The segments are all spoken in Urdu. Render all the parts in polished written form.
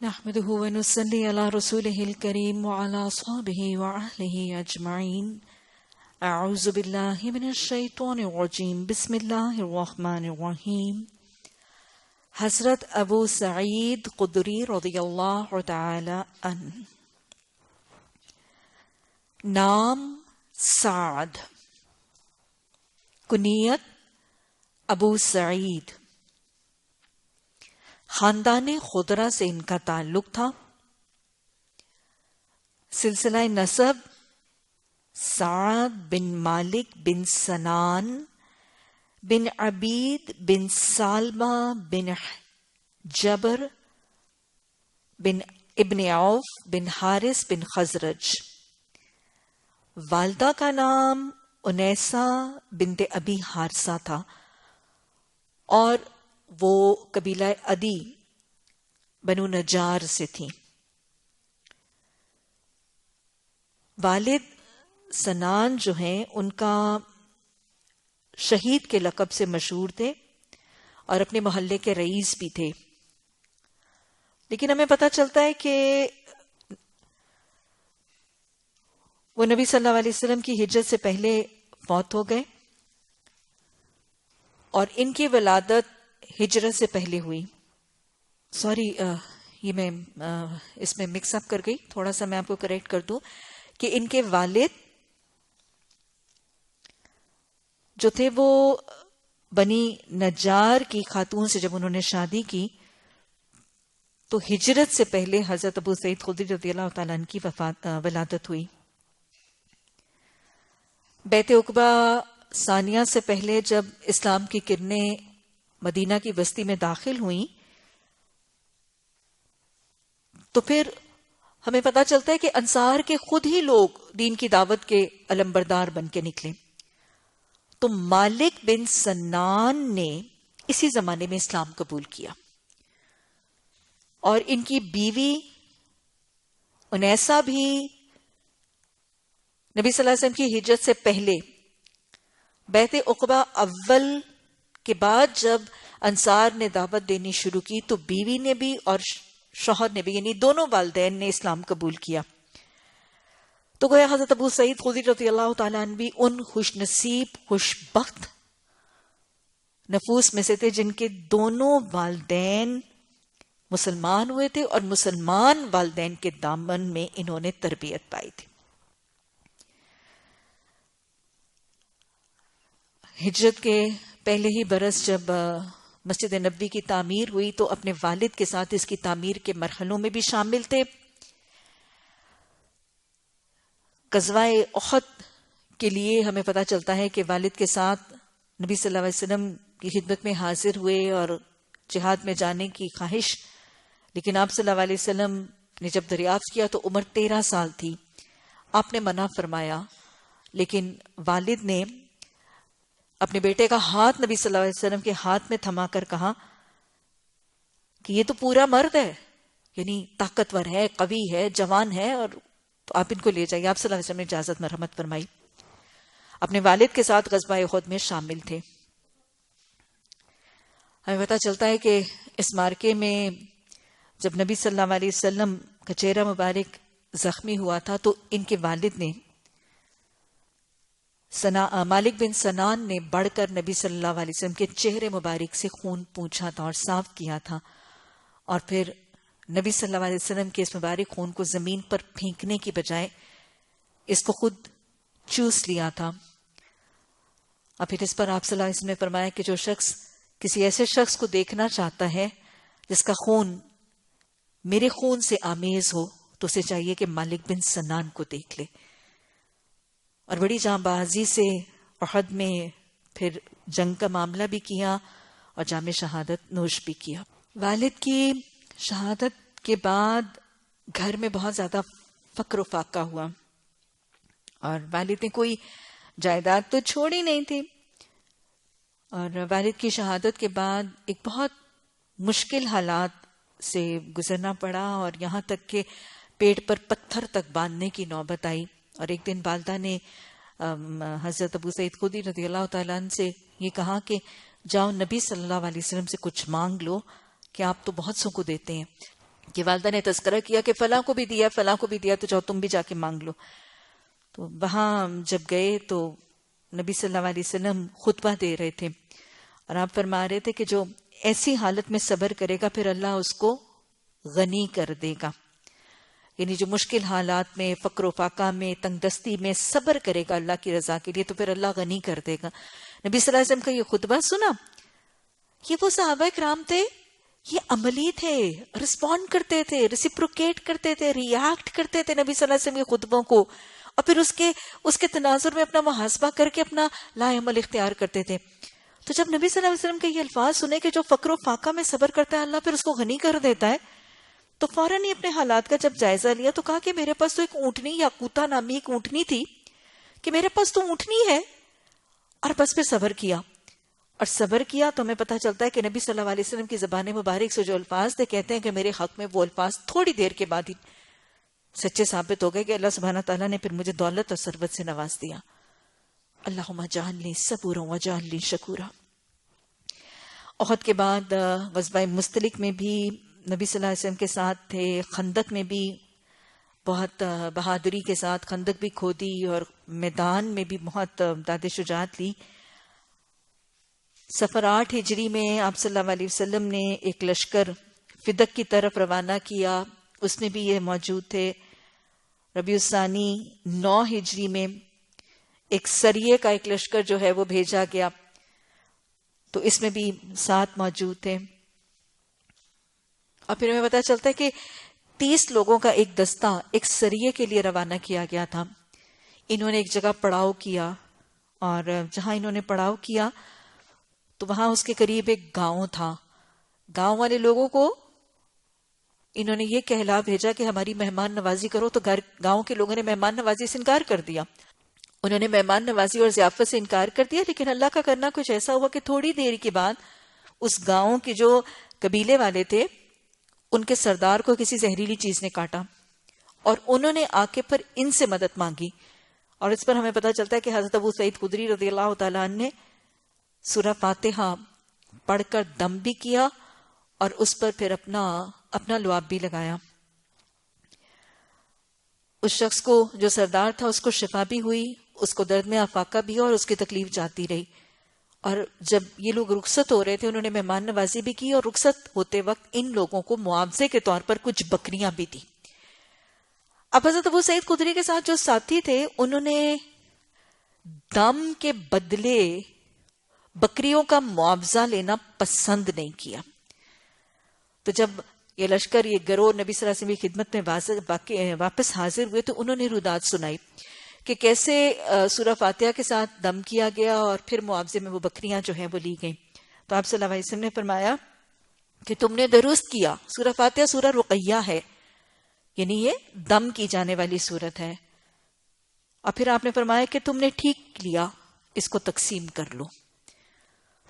نحمده ونصلي على رسوله الكريم وعلى أصحابه وأهله أجمعين. أعوذ بالله من الشيطان الرجيم. بسم الله الرحمن الرحيم. حضرت ابو سعید خدری رضی اللہ تعالی عنہ. نام سعد، کنیت ابو سعید. خاندان خدرہ سے ان کا تعلق تھا. سلسلہ نسب سعد بن مالک بن سنان بن عبید بن سالمہ بن جبر بن ابن عوف بن حارث بن خزرج. والدہ کا نام انیسہ بنت ابی حارثہ تھا اور وہ قبیلہ عدی بنو نجار سے تھی. والد سنان جو ہیں ان کا شہید کے لقب سے مشہور تھے اور اپنے محلے کے رئیس بھی تھے. لیکن ہمیں پتہ چلتا ہے کہ وہ نبی صلی اللہ علیہ وسلم کی ہجرت سے پہلے فوت ہو گئے اور ان کی ولادت ہجرت سے پہلے ہوئی. سوری، یہ میں اس میں مکس اپ کر گئی. تھوڑا سا میں آپ کو کریکٹ کر دوں کہ ان کے والد جو تھے وہ بنی نجار کی خاتون سے جب انہوں نے شادی کی تو ہجرت سے پہلے حضرت ابو سعید خدری رضی اللہ تعالیٰ عنہ کی ولادت ہوئی. بیت عقبہ ثانیہ سے پہلے جب اسلام کی کرنیں مدینہ کی بستی میں داخل ہوئیں تو پھر ہمیں پتہ چلتا ہے کہ انصار کے خود ہی لوگ دین کی دعوت کے علمبردار بن کے نکلے. تو مالک بن سنان نے اسی زمانے میں اسلام قبول کیا اور ان کی بیوی انیسہ بھی نبی صلی اللہ علیہ وسلم کی ہجرت سے پہلے بیت عقبہ اول کے بعد جب انصار نے دعوت دینی شروع کی تو بیوی نے بھی اور شوہر نے بھی، یعنی دونوں والدین نے اسلام قبول کیا. تو گویا حضرت ابو سعید خدری رضی اللہ تعالیٰ عنہ بھی ان خوش نصیب خوش بخت نفوس میں سے تھے جن کے دونوں والدین مسلمان ہوئے تھے اور مسلمان والدین کے دامن میں انہوں نے تربیت پائی تھی. ہجرت کے پہلے ہی برس جب مسجد نبوی کی تعمیر ہوئی تو اپنے والد کے ساتھ اس کی تعمیر کے مرحلوں میں بھی شامل تھے. غزوہ احد کے لیے ہمیں پتہ چلتا ہے کہ والد کے ساتھ نبی صلی اللہ علیہ وسلم کی خدمت میں حاضر ہوئے اور جہاد میں جانے کی خواہش، لیکن آپ صلی اللہ علیہ وسلم نے جب دریافت کیا تو عمر 13 سال تھی. آپ نے منع فرمایا، لیکن والد نے اپنے بیٹے کا ہاتھ نبی صلی اللہ علیہ وسلم کے ہاتھ میں تھما کر کہا کہ یہ تو پورا مرد ہے، یعنی طاقتور ہے، قوی ہے، جوان ہے، اور تو آپ ان کو لے جائیے. آپ صلی اللہ علیہ وسلم نے اجازت مرحمت فرمائی. اپنے والد کے ساتھ غزوہ احد میں شامل تھے. ہمیں پتہ چلتا ہے کہ اس مارکے میں جب نبی صلی اللہ علیہ وسلم کا چہرہ مبارک زخمی ہوا تھا تو ان کے والد نے مالک بن سنان نے بڑھ کر نبی صلی اللہ علیہ وسلم کے چہرے مبارک سے خون پونچھا تھا اور صاف کیا تھا، اور پھر نبی صلی اللہ علیہ وسلم کے اس مبارک خون کو زمین پر پھینکنے کی بجائے اس کو خود چوس لیا تھا. اور پھر اس پر آپ صلی اللہ علیہ وسلم نے فرمایا کہ جو شخص کسی ایسے شخص کو دیکھنا چاہتا ہے جس کا خون میرے خون سے آمیز ہو تو اسے چاہیے کہ مالک بن سنان کو دیکھ لے. اور بڑی جاں بازی سے احد میں پھر جنگ کا معاملہ بھی کیا اور جام شہادت نوش بھی کیا. والد کی شہادت کے بعد گھر میں بہت زیادہ فقر و فاقہ ہوا اور والد نے کوئی جائیداد تو چھوڑی نہیں تھی. اور والد کی شہادت کے بعد ایک بہت مشکل حالات سے گزرنا پڑا اور یہاں تک کہ پیٹ پر پتھر تک باندھنے کی نوبت آئی. اور ایک دن والدہ نے حضرت ابو سعید خدری رضی اللہ تعالیٰ عنہ سے یہ کہا کہ جاؤ نبی صلی اللہ علیہ وسلم سے کچھ مانگ لو کہ آپ تو بہت سو کو دیتے ہیں. کہ والدہ نے تذکرہ کیا کہ فلاں کو بھی دیا، فلاں کو بھی دیا، تو جاؤ تم بھی جا کے مانگ لو. تو وہاں جب گئے تو نبی صلی اللہ علیہ وسلم خطبہ دے رہے تھے اور آپ فرما رہے تھے کہ جو ایسی حالت میں صبر کرے گا پھر اللہ اس کو غنی کر دے گا. یعنی جو مشکل حالات میں، فقر و فاقہ میں، تنگ دستی میں صبر کرے گا اللہ کی رضا کے لیے تو پھر اللہ غنی کر دے گا. نبی صلی اللہ علیہ وسلم کا یہ خطبہ سنا. یہ وہ صحابہ کرام تھے، یہ عملی تھے، رسپونڈ کرتے تھے، ریسیپروکیٹ کرتے تھے، ریاکٹ کرتے تھے نبی صلی اللہ علیہ وسلم کے خطبوں کو، اور پھر اس کے تناظر میں اپنا محاسبہ کر کے اپنا لا عمل اختیار کرتے تھے. تو جب نبی صلی اللہ علیہ وسلم کے یہ الفاظ سنے کہ جو فقر و فاقہ میں صبر کرتا ہے اللہ پھر اس کو غنی کر دیتا ہے، تو فوراً ہی اپنے حالات کا جب جائزہ لیا تو کہا کہ میرے پاس تو ایک اونٹنی، یاقوتہ نامی ایک اونٹنی تھی، کہ میرے پاس تو اونٹنی ہے، اور بس پہ صبر کیا. اور صبر کیا تو ہمیں پتہ چلتا ہے کہ نبی صلی اللہ علیہ وسلم کی زبان مبارک سے جو الفاظ تھے، کہتے ہیں کہ میرے حق میں وہ الفاظ تھوڑی دیر کے بعد ہی سچے ثابت ہو گئے کہ اللہ سبحانہ تعالیٰ نے پھر مجھے دولت اور ثروت سے نواز دیا. اللہم اجعلنی صبورا واجعلنی شکورا. احد کے بعد غزوہ مستلق میں بھی نبی صلی اللہ علیہ وسلم کے ساتھ تھے. خندق میں بھی بہت بہادری کے ساتھ خندق بھی کھودی اور میدان میں بھی بہت داد شجاعت لی. سفر 8 ہجری میں آپ صلی اللہ علیہ وسلم نے ایک لشکر فدق کی طرف روانہ کیا، اس میں بھی یہ موجود تھے. ربیع الثانی 9 ہجری میں ایک سریے کا ایک لشکر جو ہے وہ بھیجا گیا، تو اس میں بھی 7 موجود تھے. اور پھر ہمیں پتہ چلتا ہے کہ 30 لوگوں کا ایک دستہ ایک سریے کے لیے روانہ کیا گیا تھا. انہوں نے ایک جگہ پڑاؤ کیا، اور جہاں انہوں نے پڑاؤ کیا تو وہاں اس کے قریب ایک گاؤں تھا. گاؤں والے لوگوں کو انہوں نے یہ کہلا بھیجا کہ ہماری مہمان نوازی کرو، تو گاؤں کے لوگوں نے مہمان نوازی سے انکار کر دیا. انہوں نے مہمان نوازی اور ضیافت سے انکار کر دیا، لیکن اللہ کا کرنا کچھ ایسا ہوا کہ تھوڑی دیر کے بعد اس گاؤں کے جو قبیلے والے تھے ان کے سردار کو کسی زہریلی چیز نے کاٹا، اور انہوں نے آ کے پر ان سے مدد مانگی. اور اس پر ہمیں پتہ چلتا ہے کہ حضرت ابو سعید خدری رضی اللہ تعالیٰ عنہ نے سورہ فاتحہ پڑھ کر دم بھی کیا اور اس پر پھر اپنا لعاب بھی لگایا. اس شخص کو جو سردار تھا اس کو شفا بھی ہوئی، اس کو درد میں افاقہ بھی ہوا اور اس کی تکلیف جاتی رہی. اور جب یہ لوگ رخصت ہو رہے تھے انہوں نے مہمان نوازی بھی کی، اور رخصت ہوتے وقت ان لوگوں کو معاوضے کے طور پر کچھ بکریاں بھی دی. اب حضرت ابو سعید خدری کے ساتھ جو ساتھی تھے انہوں نے دم کے بدلے بکریوں کا معاوضہ لینا پسند نہیں کیا. تو جب یہ لشکر، یہ گروہ نبی صلی اللہ علیہ وسلم کی خدمت میں واپس حاضر ہوئے تو انہوں نے روداد سنائی کہ کیسے سورہ فاتحہ کے ساتھ دم کیا گیا اور پھر معاوضے میں وہ بکریاں جو ہیں وہ لی گئیں. تو آپ صلی اللہ علیہ وسلم نے فرمایا کہ تم نے درست کیا، سورہ فاتحہ سورہ رقیہ ہے، یعنی یہ دم کی جانے والی سورت ہے. اور پھر آپ نے فرمایا کہ تم نے ٹھیک لیا، اس کو تقسیم کر لو.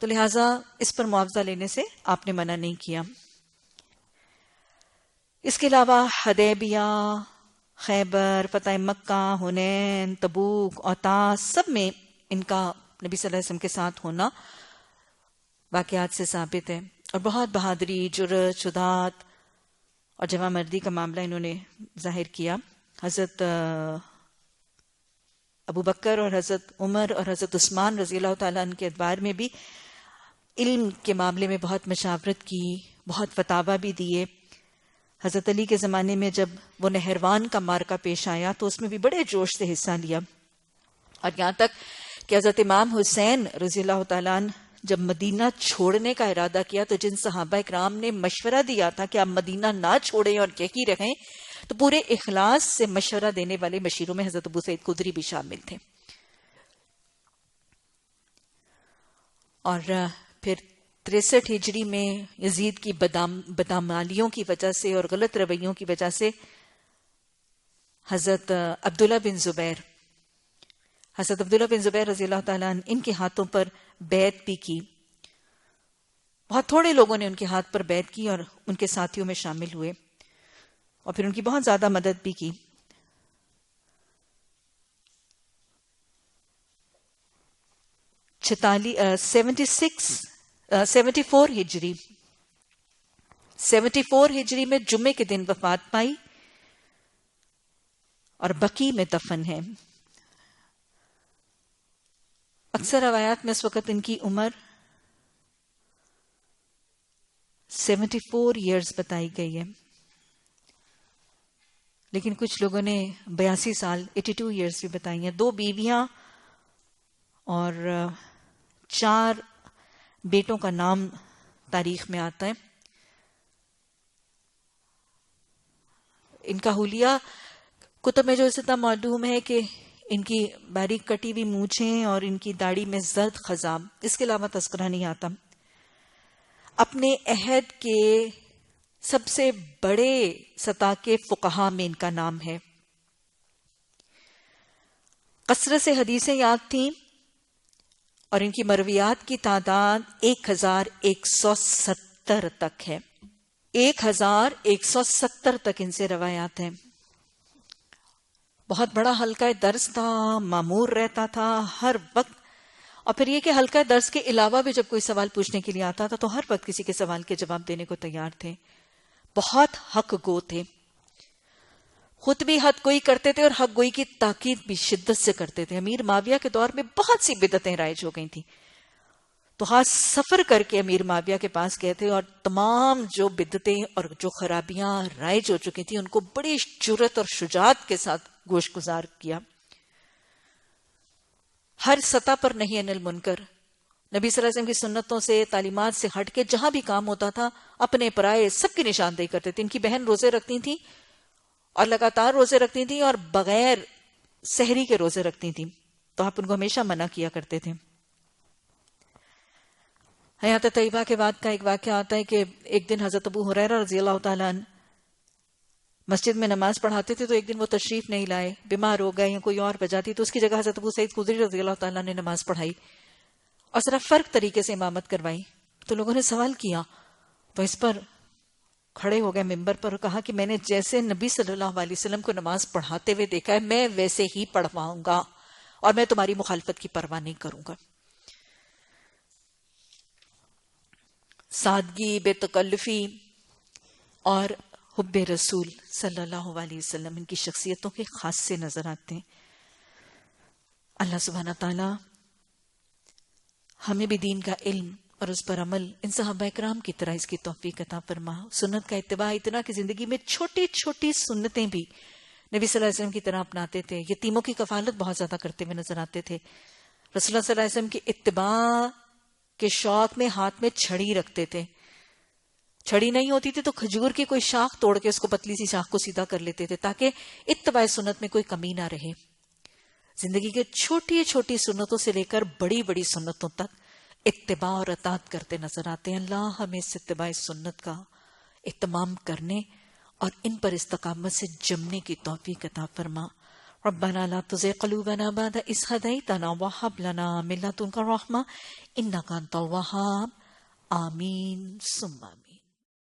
تو لہٰذا اس پر معاوضہ لینے سے آپ نے منع نہیں کیا. اس کے علاوہ حدیبیہ، خیبر، فتح مکہ، حنین، تبوک، اوطاس، سب میں ان کا نبی صلی اللہ علیہ وسلم کے ساتھ ہونا واقعات سے ثابت ہے. اور بہت بہادری، جرأت، شجاعت اور جوان مردی کا معاملہ انہوں نے ظاہر کیا. حضرت ابو بکر اور حضرت عمر اور حضرت عثمان رضی اللہ تعالیٰ عنہ کے ادوار میں بھی علم کے معاملے میں بہت مشاورت کی، بہت فتاوی بھی دیے. حضرت علی کے زمانے میں جب وہ نہروان کا مارکا پیش آیا تو اس میں بھی بڑے جوش سے حصہ لیا. اور یہاں تک کہ حضرت امام حسین رضی اللہ تعالیٰ عنہ جب مدینہ چھوڑنے کا ارادہ کیا تو جن صحابہ اکرام نے مشورہ دیا تھا کہ آپ مدینہ نہ چھوڑیں اور یہیں رہیں، تو پورے اخلاص سے مشورہ دینے والے مشیروں میں حضرت ابو سعید خدری بھی شامل تھے. اور پھر 63 ہجری میں یزید کی بدعمالیوں کی وجہ سے اور غلط رویوں کی وجہ سے حضرت عبداللہ بن زبیر رضی اللہ تعالیٰ عنہ ان کے ہاتھوں پر بیعت بھی کی. بہت تھوڑے لوگوں نے ان کے ہاتھ پر بیعت کی اور ان کے ساتھیوں میں شامل ہوئے اور پھر ان کی بہت زیادہ مدد بھی کی. سیونٹی فور ہجری 74 ہجری میں جمعے کے دن وفات پائی اور بقی میں دفن ہے. اکثر روایات میں اس وقت ان کی عمر 74 ایئرز بتائی گئی ہے، لیکن کچھ لوگوں نے 82 سال 82 ایئرز بھی بتائی ہیں. 2 بیویاں اور 4 بیٹوں کا نام تاریخ میں آتا ہے. ان کا حلیہ کتب میں جو اس طرح معلوم ہے کہ ان کی باریک کٹی ہوئی مونچھیں اور ان کی داڑھی میں زرد خضاب، اس کے علاوہ تذکرہ نہیں آتا. اپنے عہد کے سب سے بڑے سطح کے فقہا میں ان کا نام ہے. کثرت سے حدیثیں یاد تھیں اور ان کی مرویات کی تعداد 1170 تک ہے. 1170 تک ان سے روایات ہیں. بہت بڑا حلقہ درس تھا، مامور رہتا تھا ہر وقت. اور پھر یہ کہ حلقہ درس کے علاوہ بھی جب کوئی سوال پوچھنے کے لیے آتا تھا تو ہر وقت کسی کے سوال کے جواب دینے کو تیار تھے. بہت حق گو تھے، خود بھی حق گوئی کرتے تھے اور حق گوئی کی تاکید بھی شدت سے کرتے تھے. امیر معاویہ کے دور میں بہت سی بدعتیں رائج ہو گئی تھیں، تو خاص سفر کر کے امیر معاویہ کے پاس گئے تھے اور تمام جو بدعتیں اور جو خرابیاں رائج ہو چکی تھیں ان کو بڑی جرأت اور شجاعت کے ساتھ گوش گزار کیا. ہر سطح پر نہیں انل منکر، نبی صلی اللہ علیہ وسلم کی سنتوں سے تعلیمات سے ہٹ کے جہاں بھی کام ہوتا تھا اپنے پرائے سب کی نشاندہی کرتے تھے. ان کی بہن روزے رکھتی تھیں اور لگاتار روزے رکھتی تھیں اور بغیر سحری کے روزے رکھتی تھیں، تو آپ ان کو ہمیشہ منع کیا کرتے تھے. حیات طیبہ کے بعد کا ایک واقعہ آتا ہے کہ ایک دن حضرت ابو ہریرہ رضی اللہ تعالیٰ عنہ مسجد میں نماز پڑھاتے تھے، تو ایک دن وہ تشریف نہیں لائے، بیمار ہو گئے یا کوئی اور وجہ تھی، تو اس کی جگہ حضرت ابو سعید خدری رضی اللہ تعالیٰ نے نماز پڑھائی اور ذرا فرق طریقے سے امامت کروائی. تو لوگوں نے سوال کیا، تو اس پر کھڑے ہو گئے ممبر پر اور کہا کہ میں نے جیسے نبی صلی اللہ علیہ وسلم کو نماز پڑھاتے ہوئے دیکھا ہے میں ویسے ہی پڑھواؤں گا اور میں تمہاری مخالفت کی پرواہ نہیں کروں گا. سادگی، بے تکلفی اور حب رسول صلی اللہ علیہ وسلم ان کی شخصیتوں کے خاص سے نظر آتے ہیں. اللہ سبحانہ تعالی ہمیں بھی دین کا علم اور اس پر عمل ان صحابہ اکرام کی طرح اس کی توفیق عطا فرما. سنت کا اتباع اتنا کہ زندگی میں چھوٹی چھوٹی سنتیں بھی نبی صلی اللہ علیہ وسلم کی طرح اپناتے تھے. یتیموں کی کفالت بہت زیادہ کرتے ہوئے نظر آتے تھے. رسول اللہ صلی اللہ علیہ وسلم کی اتباع کے شوق میں ہاتھ میں چھڑی رکھتے تھے. چھڑی نہیں ہوتی تھی تو کھجور کی کوئی شاخ توڑ کے اس کو پتلی سی شاخ کو سیدھا کر لیتے تھے تاکہ اتباع سنت میں کوئی کمی نہ رہے. زندگی کے چھوٹی چھوٹی سنتوں سے لے کر بڑی بڑی سنتوں تک اتباع اور اطاعت کرتے نظر آتے ہیں. اللہ ہمیں اس اتباع سنت کا اہتمام کرنے اور ان پر استقامت سے جمنے کی توفیق عطا فرما. ربنا لا تزغ قلوبنا بعد إذ هديتنا وهب لنا من لدنك رحمة إنك أنت الوهاب. آمین ثم آمین.